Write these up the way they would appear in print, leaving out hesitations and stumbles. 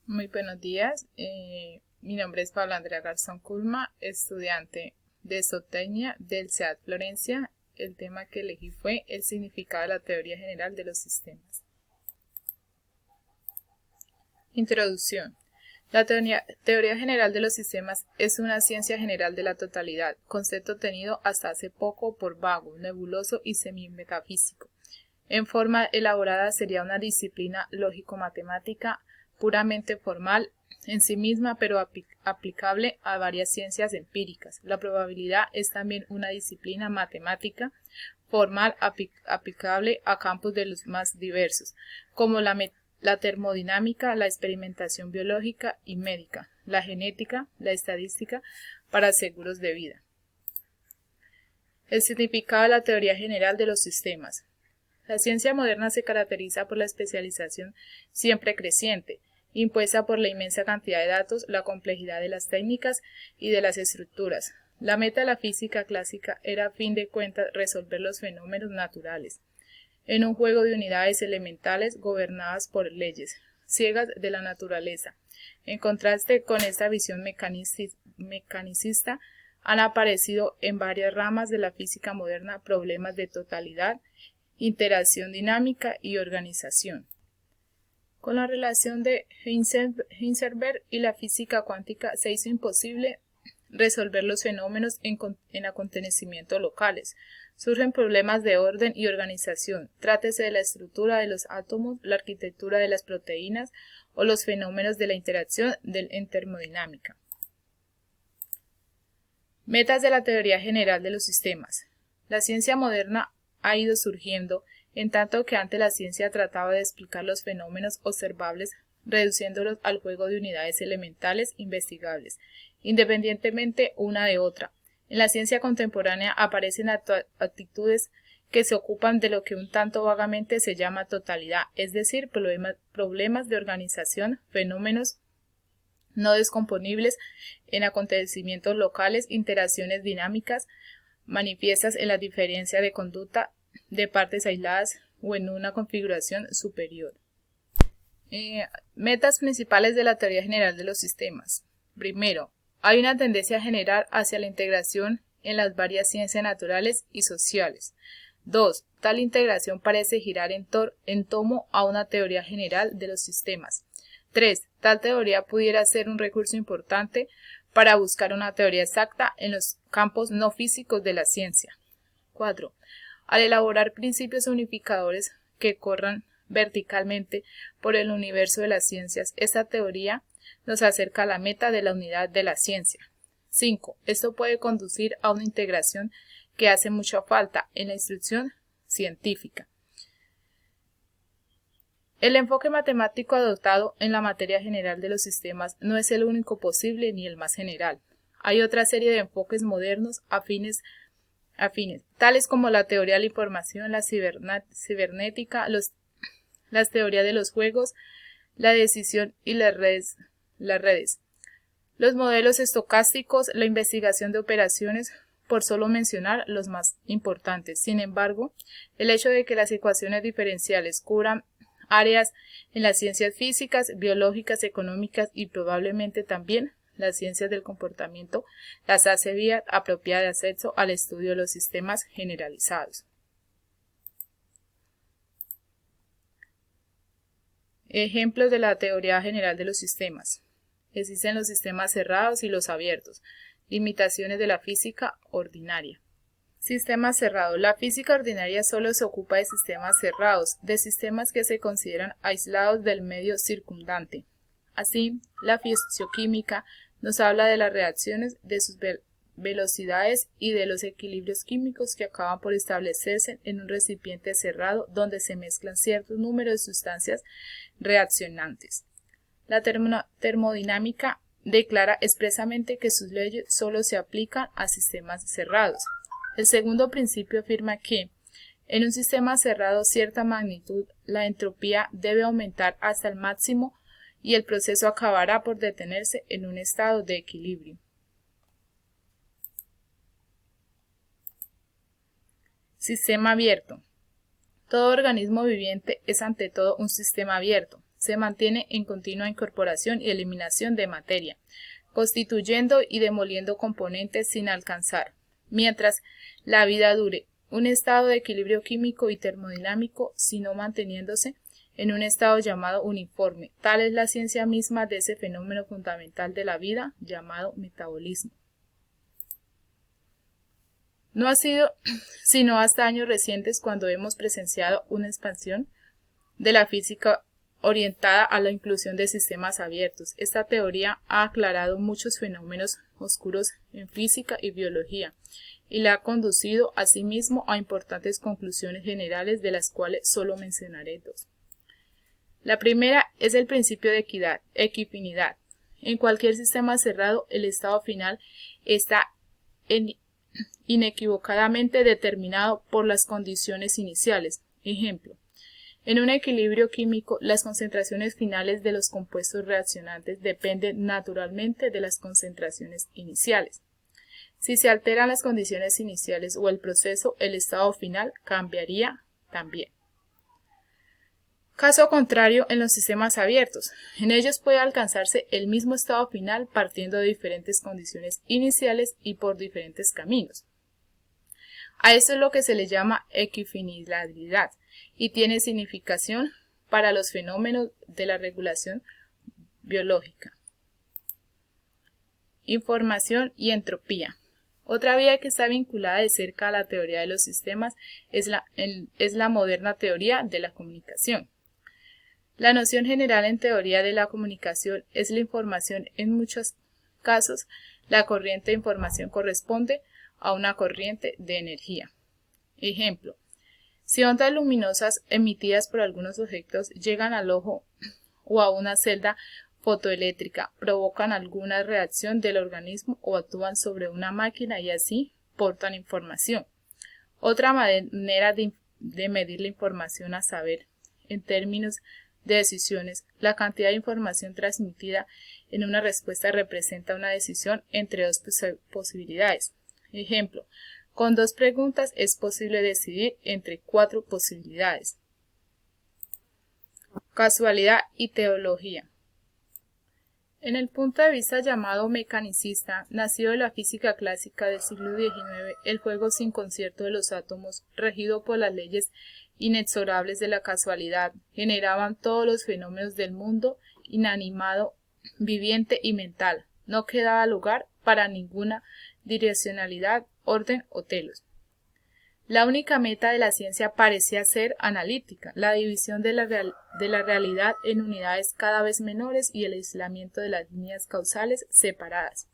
Muy buenos días. Mi nombre es Paula Andrea Garzón Culma, estudiante de Zootecnia del SEAD Florencia. El tema que elegí fue el significado de la teoría general de los sistemas. Introducción. La teoría general de los sistemas es una ciencia general de la totalidad, concepto tenido hasta hace poco por vago, nebuloso y semi-metafísico. En forma elaborada sería una disciplina lógico-matemática puramente formal en sí misma, pero aplicable a varias ciencias empíricas. La probabilidad es también una disciplina matemática formal aplicable a campos de los más diversos, como la termodinámica, la experimentación biológica y médica, la genética, la estadística para seguros de vida. El significado de la teoría general de los sistemas. La ciencia moderna se caracteriza por la especialización siempre creciente, impuesta por la inmensa cantidad de datos, la complejidad de las técnicas y de las estructuras. La meta de la física clásica era, a fin de cuentas, resolver los fenómenos naturales, en un juego de unidades elementales gobernadas por leyes ciegas de la naturaleza. En contraste con esta visión mecanicista, han aparecido en varias ramas de la física moderna problemas de totalidad, interacción dinámica y organización. Con la relación de Heisenberg y la física cuántica se hizo imposible resolver los fenómenos en acontecimientos locales. Surgen problemas de orden y organización, trátese de la estructura de los átomos, la arquitectura de las proteínas o los fenómenos de la interacción en termodinámica. Metas de la teoría general de los sistemas. La ciencia moderna ha ido surgiendo, en tanto que antes la ciencia trataba de explicar los fenómenos observables, reduciéndolos al juego de unidades elementales investigables, independientemente una de otra. En la ciencia contemporánea aparecen actitudes que se ocupan de lo que un tanto vagamente se llama totalidad, es decir, problemas de organización, fenómenos no descomponibles en acontecimientos locales, interacciones dinámicas, manifiestas en la diferencia de conducta de partes aisladas o en una configuración superior. Metas principales de la teoría general de los sistemas. Primero, hay una tendencia general hacia la integración en las varias ciencias naturales y sociales. 2. Tal integración parece girar en torno a una teoría general de los sistemas. 3. Tal teoría pudiera ser un recurso importante para buscar una teoría exacta en los campos no físicos de la ciencia. 4. Al elaborar principios unificadores que corran verticalmente por el universo de las ciencias, esta teoría nos acerca a la meta de la unidad de la ciencia. 5. Esto puede conducir a una integración que hace mucha falta en la instrucción científica. El enfoque matemático adoptado en la materia general de los sistemas no es el único posible ni el más general. Hay otra serie de enfoques modernos afines, tales como la teoría de la información, la cibernética, las teorías de los juegos, la decisión y las redes, los modelos estocásticos, la investigación de operaciones, por solo mencionar los más importantes. Sin embargo, el hecho de que las ecuaciones diferenciales cubran áreas en las ciencias físicas, biológicas, económicas y probablemente también las ciencias del comportamiento las hace vía apropiada de acceso al estudio de los sistemas generalizados. Ejemplos de la teoría general de los sistemas. Existen los sistemas cerrados y los abiertos. Limitaciones de la física ordinaria. Sistema cerrado. La física ordinaria solo se ocupa de sistemas cerrados, de sistemas que se consideran aislados del medio circundante. Así, la fisioquímica nos habla de las reacciones, de sus velocidades y de los equilibrios químicos que acaban por establecerse en un recipiente cerrado donde se mezclan ciertos números de sustancias reaccionantes. La termodinámica declara expresamente que sus leyes solo se aplican a sistemas cerrados. El segundo principio afirma que, en un sistema cerrado cierta magnitud, la entropía debe aumentar hasta el máximo y el proceso acabará por detenerse en un estado de equilibrio. Sistema abierto. Todo organismo viviente es ante todo un sistema abierto. se mantiene en continua incorporación y eliminación de materia, constituyendo y demoliendo componentes sin alcanzar, mientras la vida dure, un estado de equilibrio químico y termodinámico, sino manteniéndose en un estado llamado uniforme. Tal es la ciencia misma de ese fenómeno fundamental de la vida llamado metabolismo. No ha sido sino hasta años recientes cuando hemos presenciado una expansión de la física orientada a la inclusión de sistemas abiertos. Esta teoría ha aclarado muchos fenómenos oscuros en física y biología y la ha conducido asimismo a importantes conclusiones generales, de las cuales solo mencionaré dos. La primera es el principio de equifinidad. En cualquier sistema cerrado, el estado final está inequívocamente determinado por las condiciones iniciales. Ejemplo: en un equilibrio químico, las concentraciones finales de los compuestos reaccionantes dependen naturalmente de las concentraciones iniciales. Si se alteran las condiciones iniciales o el proceso, el estado final cambiaría también. Caso contrario en los sistemas abiertos. En ellos puede alcanzarse el mismo estado final partiendo de diferentes condiciones iniciales y por diferentes caminos. A esto es lo que se le llama equifinidad y tiene significación para los fenómenos de la regulación biológica. Información y entropía. Otra vía que está vinculada de cerca a la teoría de los sistemas es la moderna teoría de la comunicación. La noción general en teoría de la comunicación es la información. En muchos casos, la corriente de información corresponde a una corriente de energía. Ejemplo: si ondas luminosas emitidas por algunos objetos llegan al ojo o a una celda fotoeléctrica, provocan alguna reacción del organismo o actúan sobre una máquina y así portan información. Otra manera de medir la información, a saber, en términos de decisiones, la cantidad de información transmitida en una respuesta representa una decisión entre dos posibilidades. Ejemplo: con 2 preguntas es posible decidir entre 4 posibilidades. Casualidad y teología. En el punto de vista llamado mecanicista, nacido de la física clásica del siglo XIX, el juego sin concierto de los átomos, regido por las leyes inexorables de la casualidad, generaban todos los fenómenos del mundo inanimado, viviente y mental. No quedaba lugar para ninguna direccionalidad, orden o telos. La única meta de la ciencia parecía ser analítica, la división de la realidad en unidades cada vez menores y el aislamiento de las líneas causales separadas.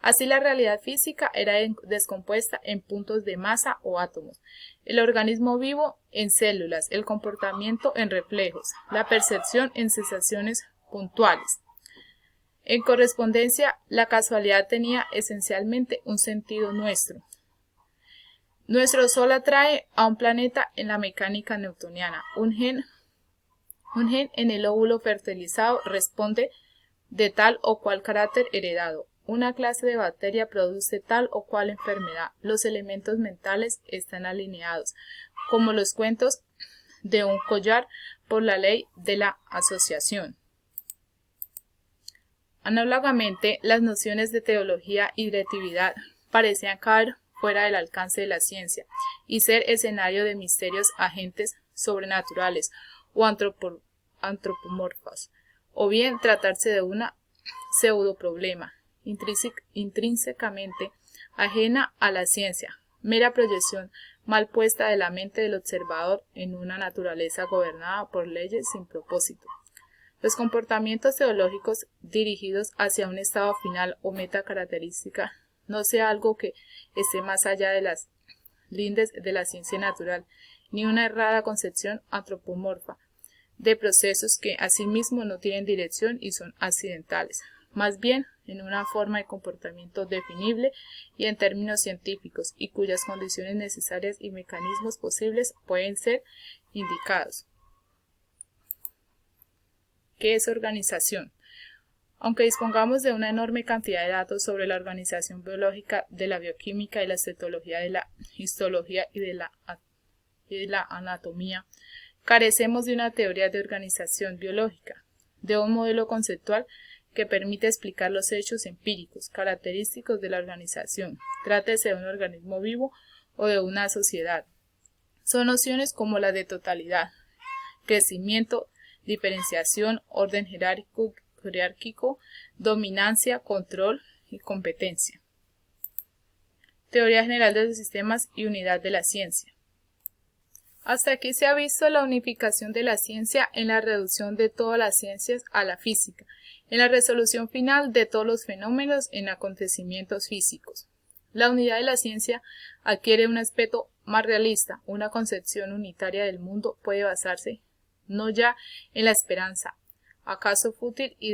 Así, la realidad física era descompuesta en puntos de masa o átomos, el organismo vivo en células, el comportamiento en reflejos, la percepción en sensaciones puntuales. En correspondencia, la casualidad tenía esencialmente un sentido nuestro. Nuestro Sol atrae a un planeta en la mecánica newtoniana. Un gen en el óvulo fertilizado responde de tal o cual carácter heredado. Una clase de bacteria produce tal o cual enfermedad. Los elementos mentales están alineados, como los cuentos de un collar, por la ley de la asociación. Análogamente, las nociones de teología y relatividad parecían caer fuera del alcance de la ciencia y ser escenario de misterios, agentes sobrenaturales o antropomorfos, o bien tratarse de una pseudoproblema intrínsecamente ajena a la ciencia, mera proyección mal puesta de la mente del observador en una naturaleza gobernada por leyes sin propósito. Los comportamientos teológicos dirigidos hacia un estado final o meta característica no sea algo que esté más allá de las lindes de la ciencia natural, ni una errada concepción antropomorfa de procesos que asimismo no tienen dirección y son accidentales, más bien en una forma de comportamiento definible y en términos científicos, y cuyas condiciones necesarias y mecanismos posibles pueden ser indicados. ¿Qué es organización? Aunque dispongamos de una enorme cantidad de datos sobre la organización biológica, de la bioquímica y la citología, de la histología y de la anatomía, carecemos de una teoría de organización biológica. de un modelo conceptual que permite explicar los hechos empíricos, característicos de la organización, trátese de un organismo vivo o de una sociedad. Son nociones como la de totalidad, crecimiento, diferenciación, orden jerárquico, dominancia, control y competencia. Teoría general de los sistemas y unidad de la ciencia. Hasta aquí se ha visto la unificación de la ciencia en la reducción de todas las ciencias a la física, en la resolución final de todos los fenómenos en acontecimientos físicos. La unidad de la ciencia adquiere un aspecto más realista. Una concepción unitaria del mundo puede basarse no ya en la esperanza, acaso fútil y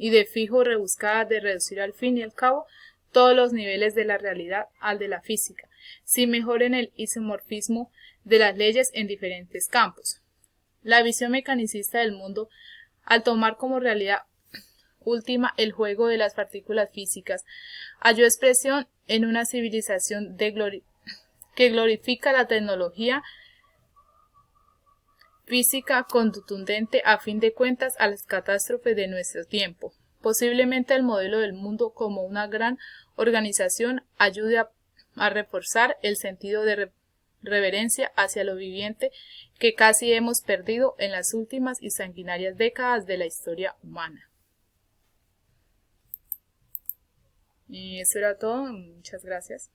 de fijo rebuscada de reducir al fin y al cabo todos los niveles de la realidad al de la física, sin mejor en el isomorfismo de las leyes en diferentes campos. La visión mecanicista del mundo, al tomar como realidad última el juego de las partículas físicas, halló expresión en una civilización que glorifica la tecnología física contundente a fin de cuentas a las catástrofes de nuestro tiempo. Posiblemente el modelo del mundo como una gran organización ayude a reforzar el sentido de reverencia hacia lo viviente que casi hemos perdido en las últimas y sanguinarias décadas de la historia humana. Y eso era todo. Muchas gracias.